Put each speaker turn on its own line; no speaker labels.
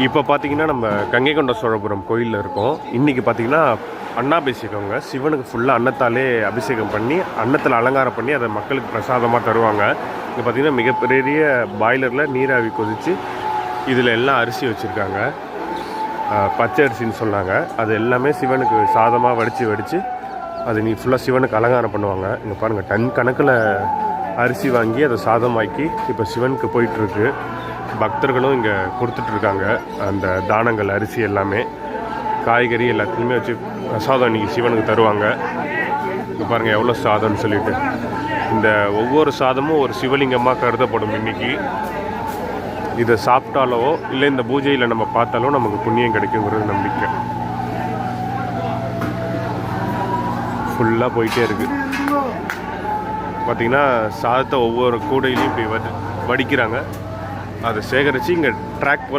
இப்போ பார்த்தீங்கன்னா நம்ம கங்கை கொண்ட சோழபுரம் கோயிலில் இருக்கோம். இன்றைக்கி பார்த்தீங்கன்னா அன்னாபிஷேகங்க. சிவனுக்கு ஃபுல்லாக அன்னத்தாலே அபிஷேகம் பண்ணி அன்னத்தில் அலங்காரம் பண்ணி அதை மக்களுக்கு பிரசாதமாக தருவாங்க. இங்கே பார்த்தீங்கன்னா மிகப்பெரிய பாய்லரில் நீராவி கொதித்து இதில் எல்லாம் அரிசி வச்சுருக்காங்க. பச்சை அரிசின்னு சொன்னாங்க. அது எல்லாமே சிவனுக்கு சாதமாக வடித்து அது நீ ஃபுல்லாக சிவனுக்கு அலங்காரம் பண்ணுவாங்க. இங்கே பாருங்கள், டன் கணக்கில் அரிசி வாங்கி அதை சாதமாக்கி இப்போ சிவனுக்கு போயிட்டுருக்கு. பக்தர்களும் இங்கே கொடுத்துட்ருக்காங்க அந்த தானங்கள், அரிசி எல்லாமே, காய்கறி எல்லாத்தையுமே வச்சு பிரசாதம் இன்றைக்கி சிவனுக்கு தருவாங்க. இங்கே பாருங்கள் எவ்வளோ சாதம்னு சொல்லிட்டு. இந்த ஒவ்வொரு சாதமும் ஒரு சிவலிங்கமாக கருதப்படும். இன்றைக்கி இதை சாப்பிட்டாலோ இல்லை இந்த பூஜையில் நம்ம பார்த்தாலோ நமக்கு புண்ணியம் கிடைக்குங்கிறது நம்பிக்கை. ஃபுல்லாக போயிட்டே இருக்குது. பார்த்திங்கன்னா சாதத்தை ஒவ்வொரு கூடையிலையும் இப்படி வடிக்கிறாங்க. அதை சேகரித்து இங்கே ட்ராக் போல்